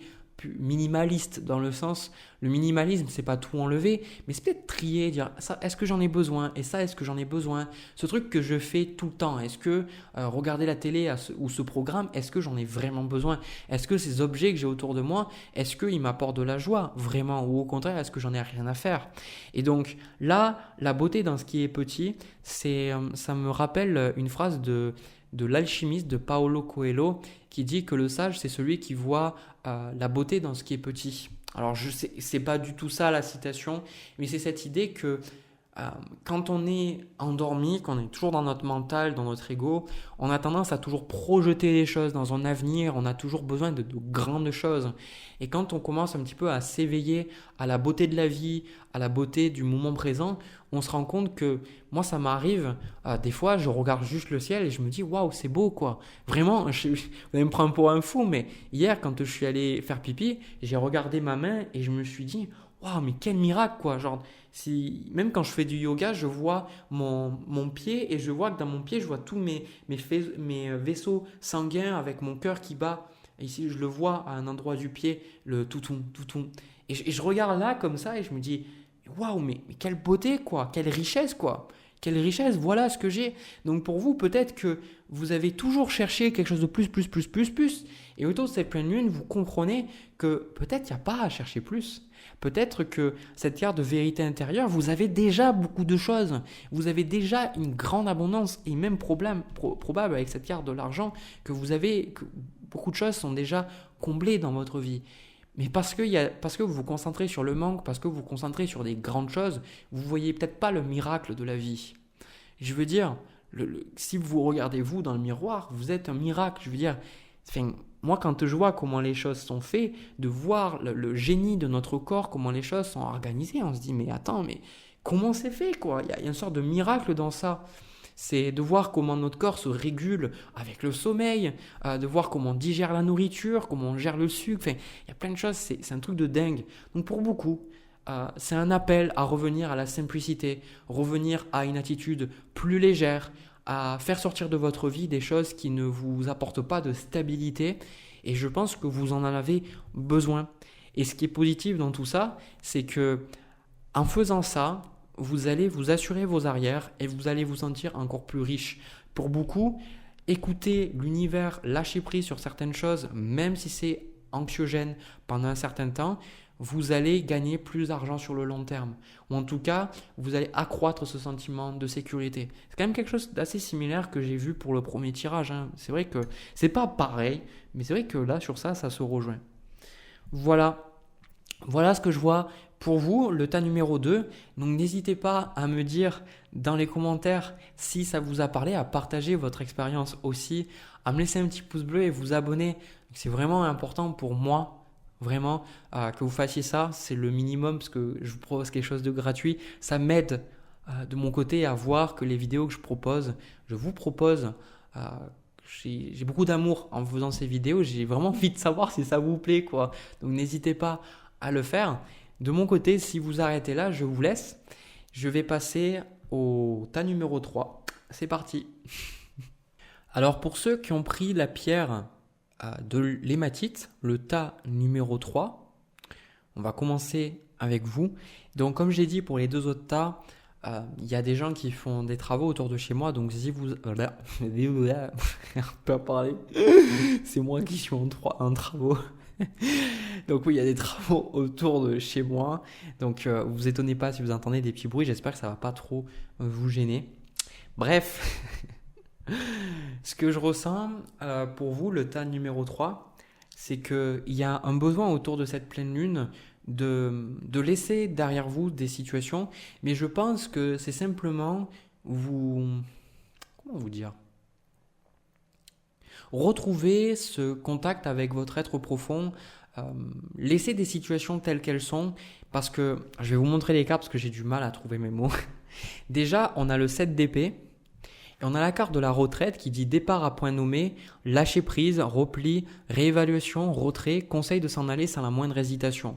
minimaliste dans le sens, le minimalisme, c'est pas tout enlever, mais c'est peut-être trier, dire ça, est-ce que j'en ai besoin et ça, est-ce que j'en ai besoin? Ce truc que je fais tout le temps, est-ce que regarder la télé ou ce programme, est-ce que j'en ai vraiment besoin? Est-ce que ces objets que j'ai autour de moi, est-ce qu'ils m'apportent de la joie vraiment ou au contraire, est-ce que j'en ai rien à faire? Et donc là, la beauté dans ce qui est petit, ça me rappelle une phrase de l'alchimiste de Paulo Coelho qui dit que le sage, c'est celui qui voit la beauté dans ce qui est petit. Alors, je sais, c'est pas du tout ça la citation, mais c'est cette idée que quand on est endormi, qu'on est toujours dans notre mental, dans notre ego, on a tendance à toujours projeter les choses dans un avenir, on a toujours besoin de grandes choses. Et quand on commence un petit peu à s'éveiller à la beauté de la vie, à la beauté du moment présent, on se rend compte que moi ça m'arrive, des fois je regarde juste le ciel et je me dis waouh c'est beau quoi. Vraiment, vous allez me prendre pour un fou, mais hier quand je suis allé faire pipi, j'ai regardé ma main et je me suis dit waouh mais quel miracle quoi. Genre, même quand je fais du yoga, je vois mon pied et je vois que dans mon pied je vois tous mes vaisseaux sanguins avec mon cœur qui bat. Et ici je le vois à un endroit du pied, le toutou. Et je regarde là comme ça et je me dis waouh, mais quelle beauté, quoi, quelle richesse, quoi. Quelle richesse, voilà ce que j'ai. Donc pour vous, peut-être que vous avez toujours cherché quelque chose de plus. Et autour de cette pleine lune, vous comprenez que peut-être il n'y a pas à chercher plus. Peut-être que cette carte de vérité intérieure, vous avez déjà beaucoup de choses. Vous avez déjà une grande abondance et même probable avec cette carte de l'argent que beaucoup de choses sont déjà comblées dans votre vie. Mais parce que vous vous concentrez sur le manque, parce que vous vous concentrez sur des grandes choses, vous ne voyez peut-être pas le miracle de la vie. Je veux dire, si vous regardez vous dans le miroir, vous êtes un miracle. Je veux dire, moi quand je vois comment les choses sont faites, de voir le génie de notre corps, comment les choses sont organisées, on se dit mais attends, mais comment c'est fait quoi? Il y a une sorte de miracle dans ça. C'est de voir comment notre corps se régule avec le sommeil, de voir comment on digère la nourriture, comment on gère le sucre. Enfin, il y a plein de choses, c'est un truc de dingue. Donc pour beaucoup, c'est un appel à revenir à la simplicité, revenir à une attitude plus légère, à faire sortir de votre vie des choses qui ne vous apportent pas de stabilité. Et je pense que vous en avez besoin. Et ce qui est positif dans tout ça, c'est que en faisant ça, vous allez vous assurer vos arrières et vous allez vous sentir encore plus riche. Pour beaucoup, écoutez l'univers, lâcher prise sur certaines choses, même si c'est anxiogène pendant un certain temps, vous allez gagner plus d'argent sur le long terme. Ou en tout cas, vous allez accroître ce sentiment de sécurité. C'est quand même quelque chose d'assez similaire que j'ai vu pour le premier tirage. C'est vrai que c'est pas pareil, mais c'est vrai que là, sur ça se rejoint. Voilà ce que je vois pour vous, le tas numéro 2. Donc n'hésitez pas à me dire dans les commentaires si ça vous a parlé, à partager votre expérience aussi, à me laisser un petit pouce bleu et vous abonner. C'est vraiment important pour moi, vraiment, que vous fassiez ça. C'est le minimum parce que je vous propose quelque chose de gratuit. Ça m'aide de mon côté à voir que les vidéos que je vous propose, j'ai beaucoup d'amour en faisant ces vidéos. J'ai vraiment envie de savoir si ça vous plaît, quoi. Donc n'hésitez pas à le faire. De mon côté, si vous arrêtez là, je vous laisse. Je vais passer au tas numéro 3. C'est parti. Alors pour ceux qui ont pris la pierre de l'hématite, le tas numéro 3, on va commencer avec vous. Donc comme j'ai dit pour les deux autres tas, il y a des gens qui font des travaux autour de chez moi. Donc si vous... on peut parler. C'est moi qui suis en travaux. Donc oui, il y a des travaux autour de chez moi. Donc vous étonnez pas si vous entendez des petits bruits. J'espère que ça va pas trop vous gêner. Bref, ce que je ressens pour vous, le tas numéro 3, c'est qu'il y a un besoin autour de cette pleine lune de laisser derrière vous des situations. Mais je pense que c'est simplement comment vous dire, retrouver ce contact avec votre être profond, laisser des situations telles qu'elles sont, parce que je vais vous montrer les cartes parce que j'ai du mal à trouver mes mots. Déjà, on a le 7 d'épée et on a la carte de la retraite qui dit départ à point nommé, lâcher prise, repli, réévaluation, retrait, conseil de s'en aller sans la moindre hésitation.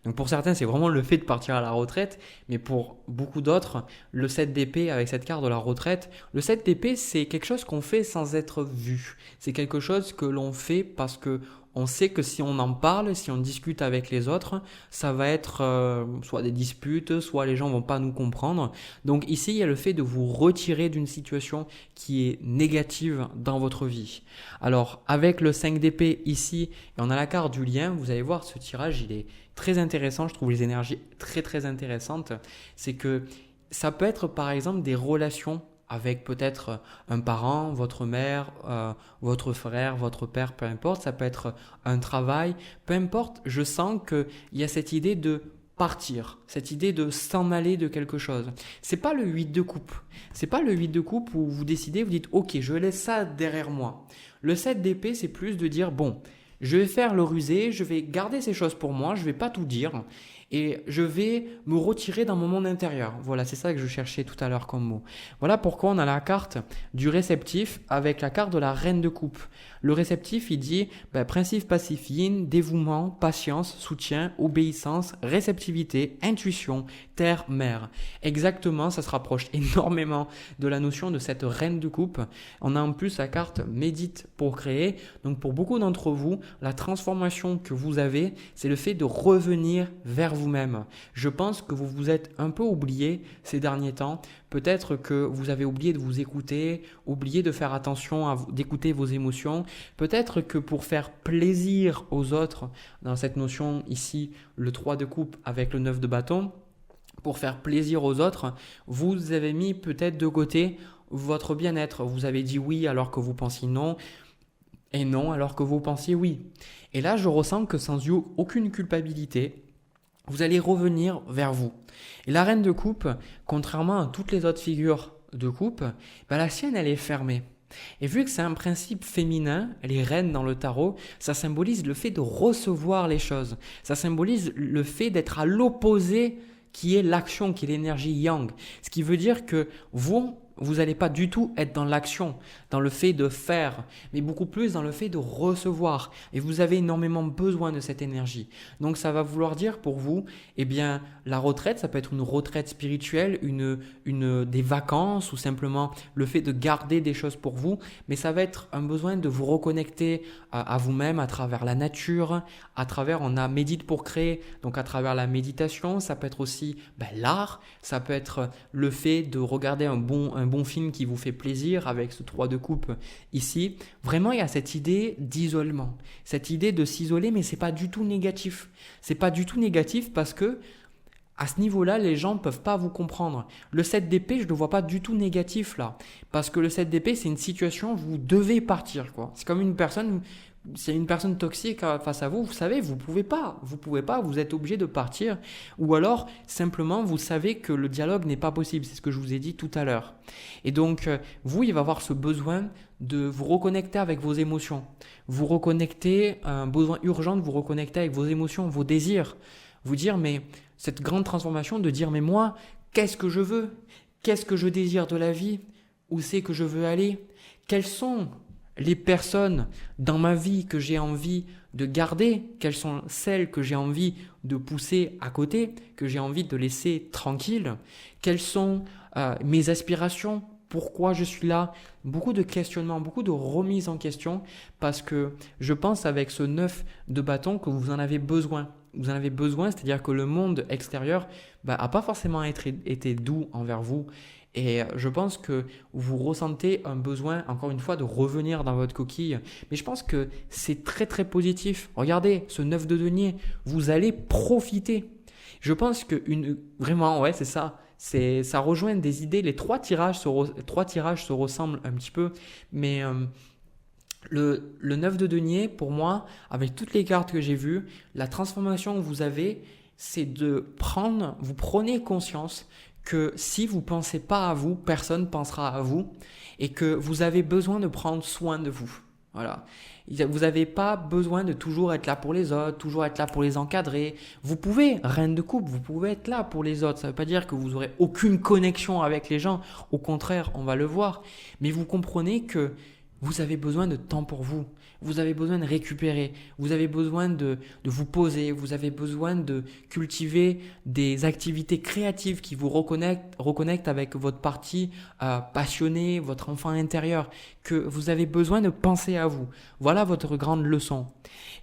Donc pour certains, c'est vraiment le fait de partir à la retraite, mais pour beaucoup d'autres, le 7 d'épée avec cette carte de la retraite, le 7 d'épée, c'est quelque chose qu'on fait sans être vu. C'est quelque chose que l'on fait parce que on sait que si on en parle, si on discute avec les autres, ça va être soit des disputes, soit les gens vont pas nous comprendre. Donc ici, il y a le fait de vous retirer d'une situation qui est négative dans votre vie. Alors avec le 5 d'épée ici, et on a la carte du lien, vous allez voir ce tirage, il est très intéressant, je trouve les énergies très très intéressantes. C'est que ça peut être par exemple des relations avec peut-être un parent, votre mère, votre frère, votre père, peu importe, ça peut être un travail, peu importe, je sens qu'il y a cette idée de partir, cette idée de s'en aller de quelque chose. C'est pas le 8 de coupe. C'est pas le 8 de coupe où vous décidez, vous dites OK, je laisse ça derrière moi. Le 7 d'épée, c'est plus de dire bon, je vais faire le rusé, je vais garder ces choses pour moi, je vais pas tout dire et je vais me retirer dans mon monde intérieur. Voilà, c'est ça que je cherchais tout à l'heure comme mot. Voilà pourquoi on a la carte du réceptif avec la carte de la reine de coupe. Le réceptif, il dit principe passif yin, dévouement, patience, soutien, obéissance, réceptivité, intuition, terre, mer. Exactement, ça se rapproche énormément de la notion de cette reine de coupe. On a en plus la carte médite pour créer. Donc pour beaucoup d'entre vous, la transformation que vous avez, c'est le fait de revenir vers vous-même. Je pense que vous vous êtes un peu oublié ces derniers temps. Peut-être que vous avez oublié de vous écouter, oublié de faire attention d'écouter vos émotions. Peut-être que pour faire plaisir aux autres, dans cette notion ici, le 3 de coupe avec le 9 de bâton, pour faire plaisir aux autres, vous avez mis peut-être de côté votre bien-être. Vous avez dit oui alors que vous pensiez non et non alors que vous pensiez oui. Et là, je ressens que sans aucune culpabilité, vous allez revenir vers vous. Et la reine de coupe, contrairement à toutes les autres figures de coupe, la sienne, elle est fermée. Et vu que c'est un principe féminin, les reines dans le tarot, ça symbolise le fait de recevoir les choses. Ça symbolise le fait d'être à l'opposé qui est l'action, qui est l'énergie yang. Ce qui veut dire que vous n'allez pas du tout être dans l'action, dans le fait de faire, mais beaucoup plus dans le fait de recevoir. Et vous avez énormément besoin de cette énergie. Donc ça va vouloir dire pour vous, la retraite, ça peut être une retraite spirituelle, des vacances ou simplement le fait de garder des choses pour vous, mais ça va être un besoin de vous reconnecter à vous-même à travers la nature, on a médite pour créer, donc à travers la méditation, ça peut être aussi l'art, ça peut être le fait de regarder un bon film qui vous fait plaisir avec ce 3 de coupe ici. Vraiment, il y a cette idée d'isolement, cette idée de s'isoler, mais c'est pas du tout négatif. C'est pas du tout négatif parce que à ce niveau-là, les gens ne peuvent pas vous comprendre. Le 7 d'épée, je ne le vois pas du tout négatif là. Parce que le 7 d'épée, c'est une situation où vous devez partir, quoi. C'est comme une personne, c'est une personne toxique face à vous, vous savez, vous pouvez pas, vous êtes obligé de partir. Ou alors, simplement, vous savez que le dialogue n'est pas possible. C'est ce que je vous ai dit tout à l'heure. Et donc, vous, il va avoir ce besoin de vous reconnecter avec vos émotions. Vous reconnecter, un besoin urgent de vous reconnecter avec vos émotions, vos désirs. Vous dire, mais cette grande transformation de dire, mais moi, qu'est-ce que je veux? Qu'est-ce que je désire de la vie? Où c'est que je veux aller? Quelles sont les personnes dans ma vie que j'ai envie de garder? Quelles sont celles que j'ai envie de pousser à côté, que j'ai envie de laisser tranquilles? Quelles sont mes aspirations? Pourquoi je suis là? Beaucoup de questionnements, beaucoup de remises en question parce que je pense avec ce 9 de bâton que vous en avez besoin. Vous en avez besoin, c'est-à-dire que le monde extérieur n'a pas forcément été doux envers vous. Et je pense que vous ressentez un besoin, encore une fois, de revenir dans votre coquille. Mais je pense que c'est très très positif. Regardez, ce 9 de denier, vous allez profiter. Je pense que vraiment, ouais, c'est ça. Ça rejoint des idées. Les trois tirages se ressemblent un petit peu. Mais le 9 de denier, pour moi, avec toutes les cartes que j'ai vues, la transformation que vous avez, c'est vous prenez conscience que si vous ne pensez pas à vous, personne ne pensera à vous et que vous avez besoin de prendre soin de vous. Voilà. Vous n'avez pas besoin de toujours être là pour les autres, toujours être là pour les encadrer. Vous pouvez, reine de coupe, vous pouvez être là pour les autres. Ça ne veut pas dire que vous aurez aucune connexion avec les gens. Au contraire, on va le voir. Mais vous comprenez que vous avez besoin de temps pour vous. vous avez besoin de récupérer, vous avez besoin de vous poser, vous avez besoin de cultiver des activités créatives qui vous reconnectent avec votre partie passionnée, votre enfant intérieur, que vous avez besoin de penser à vous. Voilà votre grande leçon.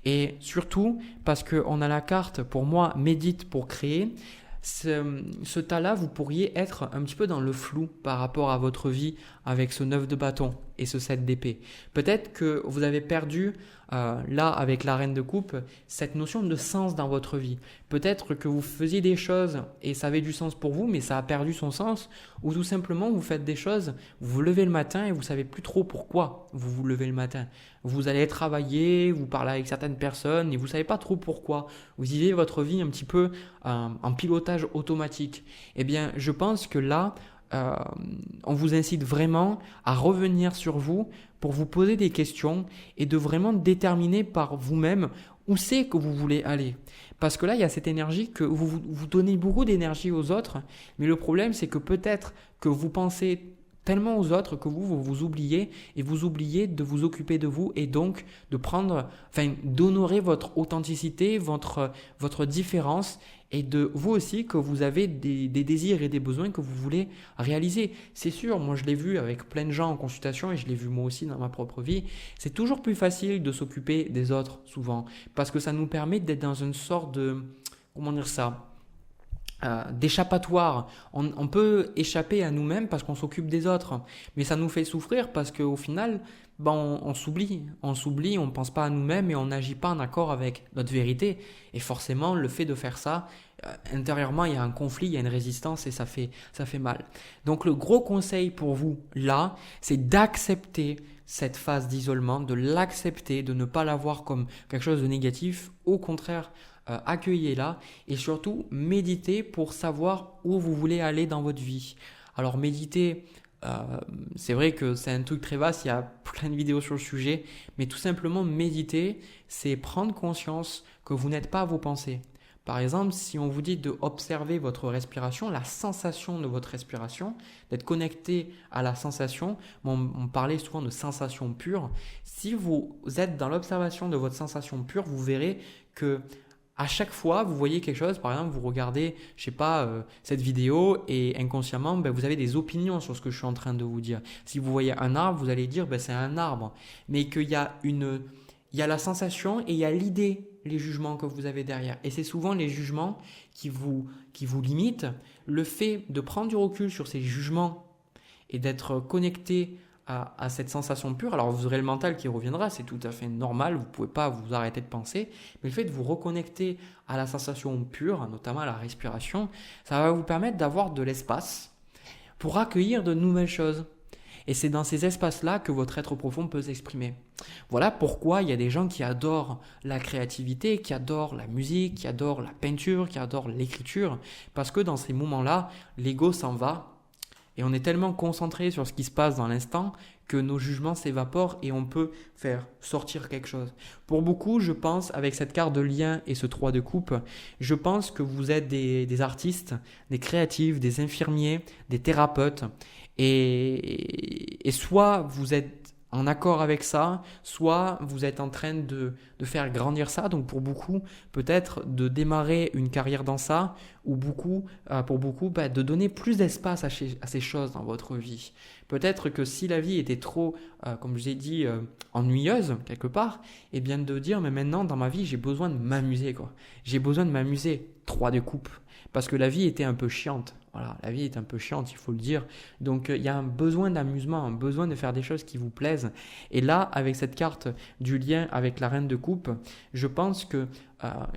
Et surtout, parce qu'on a la carte, pour moi, médite pour créer, ce tas-là, vous pourriez être un petit peu dans le flou par rapport à votre vie avec ce 9 de bâton et ce 7 d'épée. Peut-être que vous avez perdu, là, avec la reine de coupe, cette notion de sens dans votre vie. Peut-être que vous faisiez des choses et ça avait du sens pour vous, mais ça a perdu son sens. Ou tout simplement, vous faites des choses, vous vous levez le matin et vous ne savez plus trop pourquoi vous vous levez le matin. Vous allez travailler, vous parlez avec certaines personnes et vous ne savez pas trop pourquoi. Vous vivez votre vie un petit peu en pilotage automatique. Eh bien, je pense que là, on vous incite vraiment à revenir sur vous pour vous poser des questions et de vraiment déterminer par vous-même où c'est que vous voulez aller. Parce que là, il y a cette énergie que vous donnez beaucoup d'énergie aux autres, mais le problème, c'est que peut-être que vous pensez tellement aux autres que vous oubliez et vous oubliez de vous occuper de vous et donc d'honorer votre authenticité, votre différence et de vous aussi que vous avez des désirs et des besoins que vous voulez réaliser. C'est sûr, moi je l'ai vu avec plein de gens en consultation et je l'ai vu moi aussi dans ma propre vie, c'est toujours plus facile de s'occuper des autres souvent parce que ça nous permet d'être dans une sorte de, comment dire ça, d'échappatoire. On peut échapper à nous-mêmes parce qu'on s'occupe des autres, mais ça nous fait souffrir parce qu'au final, on s'oublie, on ne pense pas à nous-mêmes et on n'agit pas en accord avec notre vérité. Et forcément, le fait de faire ça, intérieurement, il y a un conflit, il y a une résistance et ça fait mal. Donc le gros conseil pour vous, là, c'est d'accepter cette phase d'isolement, de l'accepter, de ne pas la voir comme quelque chose de négatif. Au contraire, accueillez-la et surtout méditez pour savoir où vous voulez aller dans votre vie. Alors méditer, c'est vrai que c'est un truc très vaste, il y a plein de vidéos sur le sujet, mais tout simplement méditer, c'est prendre conscience que vous n'êtes pas vos pensées. Par exemple, si on vous dit d'observer votre respiration, la sensation de votre respiration, d'être connecté à la sensation, on parlait souvent de sensation pure. Si vous êtes dans l'observation de votre sensation pure, vous verrez que à chaque fois, vous voyez quelque chose, par exemple, vous regardez, je sais pas, cette vidéo et inconsciemment, vous avez des opinions sur ce que je suis en train de vous dire. Si vous voyez un arbre, vous allez dire, c'est un arbre. Mais qu'il y a il y a la sensation et il y a l'idée, les jugements que vous avez derrière. Et c'est souvent les jugements qui vous limitent. Le fait de prendre du recul sur ces jugements et d'être connecté à cette sensation pure, alors vous aurez le mental qui reviendra, c'est tout à fait normal, vous ne pouvez pas vous arrêter de penser, mais le fait de vous reconnecter à la sensation pure, notamment à la respiration, ça va vous permettre d'avoir de l'espace pour accueillir de nouvelles choses. Et c'est dans ces espaces-là que votre être profond peut s'exprimer. Voilà pourquoi il y a des gens qui adorent la créativité, qui adorent la musique, qui adorent la peinture, qui adorent l'écriture, parce que dans ces moments-là, l'ego s'en va et on est tellement concentré sur ce qui se passe dans l'instant que nos jugements s'évaporent et on peut faire sortir quelque chose. Pour beaucoup, je pense, avec cette carte de lien et ce 3 de coupe, je pense que vous êtes des artistes, des créatifs, des infirmiers, des thérapeutes. Et soit vous êtes en accord avec ça, soit vous êtes en train de faire grandir ça. Donc pour beaucoup, peut-être de démarrer une carrière dans ça, ou pour beaucoup, de donner plus d'espace à ces choses dans votre vie. Peut-être que si la vie était trop, comme je vous ai dit, ennuyeuse quelque part, et bien de dire, mais maintenant dans ma vie, j'ai besoin de m'amuser, quoi. J'ai besoin de m'amuser. 3 de coupe. Parce que la vie était un peu chiante. Voilà, la vie est un peu chiante, il faut le dire. Donc, il y a un besoin d'amusement, un besoin de faire des choses qui vous plaisent. Et là, avec cette carte du lien avec la reine de coupe, je pense que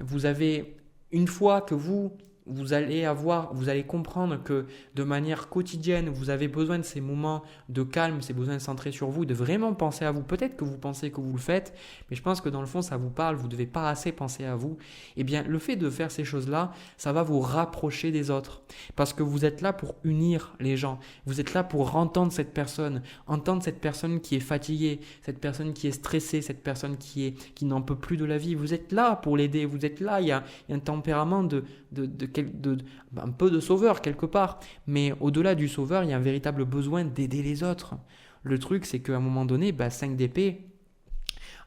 vous avez, une fois que vous allez comprendre que de manière quotidienne, vous avez besoin de ces moments de calme, ces besoins de centrer sur vous, de vraiment penser à vous. Peut-être que vous pensez que vous le faites, mais je pense que dans le fond, ça vous parle, vous ne devez pas assez penser à vous. Eh bien, le fait de faire ces choses-là, ça va vous rapprocher des autres. Parce que vous êtes là pour unir les gens. Vous êtes là pour entendre cette personne qui est fatiguée, cette personne qui est stressée, cette personne qui n'en peut plus de la vie. Vous êtes là pour l'aider, vous êtes là, il y a un tempérament un peu de sauveur quelque part, mais au-delà du sauveur, il y a un véritable besoin d'aider les autres. Le truc, c'est qu'à un moment donné, 5 d'épée,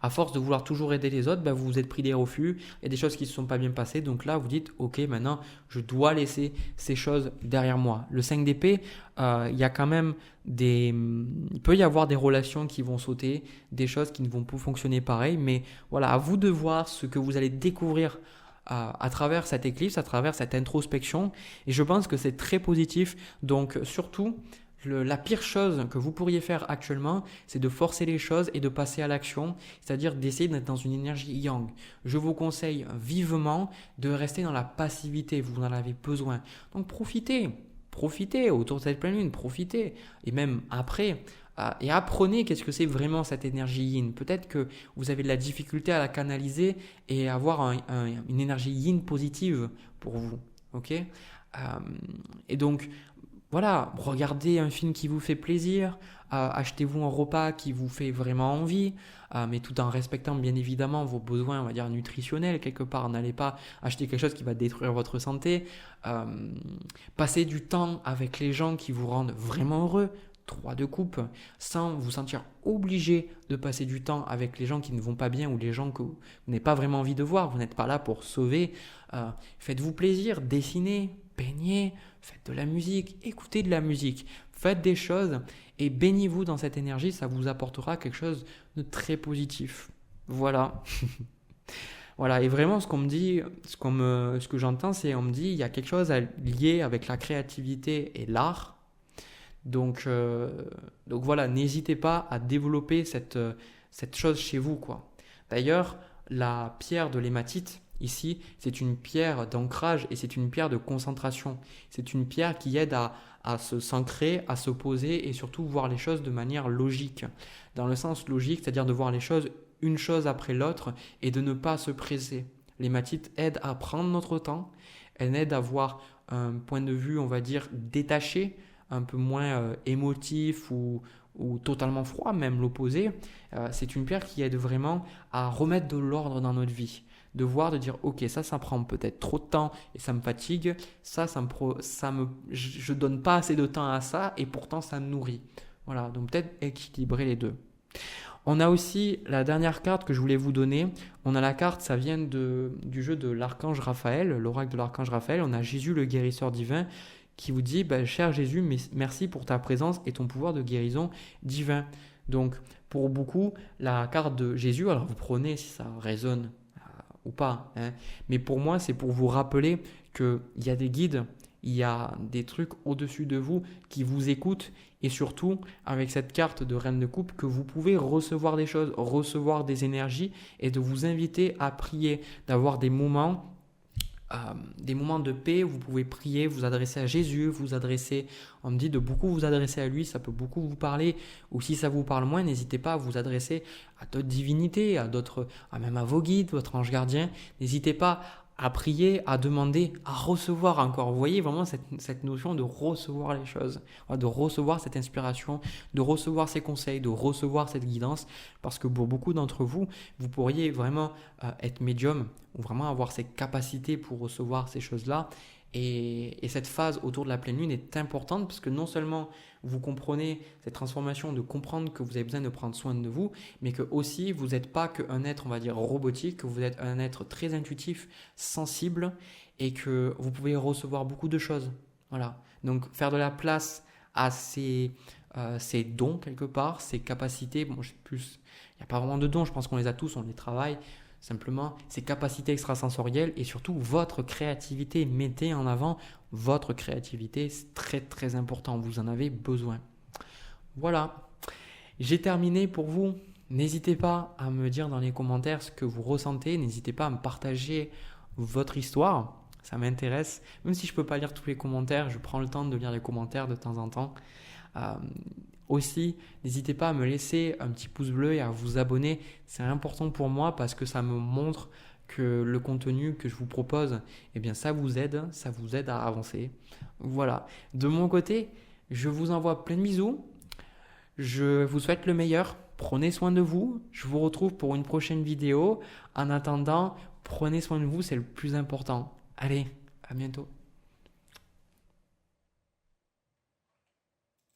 À force de vouloir toujours aider les autres, vous vous êtes pris des refus, il y a des choses qui ne se sont pas bien passées. Donc là, vous dites, ok, maintenant, je dois laisser ces choses derrière moi. Le 5 d'épée, il y a quand même il peut y avoir des relations qui vont sauter, des choses qui ne vont pas fonctionner pareil. Mais voilà, à vous de voir ce que vous allez découvrir à travers cette éclipse, à travers cette introspection. Et je pense que c'est très positif. Donc surtout, la pire chose que vous pourriez faire actuellement, c'est de forcer les choses et de passer à l'action, c'est-à-dire d'essayer d'être dans une énergie yang. Je vous conseille vivement de rester dans la passivité, vous en avez besoin. Donc profitez autour de cette pleine lune, profitez. Et même après, et apprenez qu'est-ce que c'est vraiment cette énergie yin. Peut-être que vous avez de la difficulté à la canaliser et avoir une énergie yin positive pour vous. Ok. Et donc, voilà, regardez un film qui vous fait plaisir, achetez-vous un repas qui vous fait vraiment envie, mais tout en respectant bien évidemment vos besoins, on va dire nutritionnels quelque part. N'allez pas acheter quelque chose qui va détruire votre santé. Passez du temps avec les gens qui vous rendent vraiment heureux. 3 de coupe, sans vous sentir obligé de passer du temps avec les gens qui ne vont pas bien ou les gens que vous n'avez pas vraiment envie de voir. Vous n'êtes pas là pour sauver. Faites-vous plaisir, dessinez, peignez, faites de la musique, écoutez de la musique, faites des choses et baignez-vous dans cette énergie, ça vous apportera quelque chose de très positif. Voilà. Voilà, et vraiment ce qu'on me dit, ce que j'entends, c'est on me dit il y a quelque chose à lier avec la créativité et l'art. Donc voilà, n'hésitez pas à développer cette chose chez vous, quoi. D'ailleurs, la pierre de l'hématite, ici, c'est une pierre d'ancrage et c'est une pierre de concentration. C'est une pierre qui aide à se s'ancrer, à se poser et surtout voir les choses de manière logique. Dans le sens logique, c'est-à-dire de voir les choses une chose après l'autre et de ne pas se presser. L'hématite aide à prendre notre temps, elle aide à avoir un point de vue, on va dire, détaché, un peu moins émotif ou totalement froid, même l'opposé. C'est une pierre qui aide vraiment à remettre de l'ordre dans notre vie. De voir, de dire, ok, ça prend peut-être trop de temps et ça me fatigue. Je donne pas assez de temps à ça et pourtant ça me nourrit. Voilà, donc peut-être équilibrer les deux. On a aussi la dernière carte que je voulais vous donner. On a la carte, ça vient du jeu de l'archange Raphaël, l'oracle de l'archange Raphaël. On a Jésus, le guérisseur divin, qui vous dit, cher Jésus, merci pour ta présence et ton pouvoir de guérison divin. Donc, pour beaucoup, la carte de Jésus, alors vous prenez si ça résonne ou pas, hein, mais pour moi, c'est pour vous rappeler qu'il y a des guides, il y a des trucs au-dessus de vous qui vous écoutent et surtout, avec cette carte de Reine de Coupe, que vous pouvez recevoir des choses, recevoir des énergies et de vous inviter à prier, d'avoir des moments de paix où vous pouvez prier, vous adresser à Jésus, on me dit de beaucoup vous adresser à lui, ça peut beaucoup vous parler, ou si ça vous parle moins, n'hésitez pas à vous adresser à d'autres divinités, même à vos guides, votre ange gardien, n'hésitez pas à prier, à demander, à recevoir encore. Vous voyez vraiment cette notion de recevoir les choses, de recevoir cette inspiration, de recevoir ces conseils, de recevoir cette guidance, parce que pour beaucoup d'entre vous, vous pourriez vraiment être médium ou vraiment avoir ces capacités pour recevoir ces choses-là. Et cette phase autour de la pleine lune est importante parce que non seulement vous comprenez cette transformation de comprendre que vous avez besoin de prendre soin de vous, mais que aussi vous n'êtes pas qu'un être, on va dire, robotique, que vous êtes un être très intuitif, sensible et que vous pouvez recevoir beaucoup de choses. Voilà. Donc faire de la place à ces dons quelque part, ces capacités. Bon, il n'y a pas vraiment de dons, je pense qu'on les a tous, on les travaille. Simplement, ces capacités extrasensorielles et surtout votre créativité. Mettez en avant votre créativité, c'est très très important, vous en avez besoin. Voilà, j'ai terminé pour vous. N'hésitez pas à me dire dans les commentaires ce que vous ressentez, n'hésitez pas à me partager votre histoire, ça m'intéresse. Même si je ne peux pas lire tous les commentaires, je prends le temps de lire les commentaires de temps en temps. Aussi, n'hésitez pas à me laisser un petit pouce bleu et à vous abonner. C'est important pour moi parce que ça me montre que le contenu que je vous propose, ça vous aide à avancer. Voilà. De mon côté, je vous envoie plein de bisous. Je vous souhaite le meilleur. Prenez soin de vous. Je vous retrouve pour une prochaine vidéo. En attendant, prenez soin de vous, c'est le plus important. Allez, à bientôt.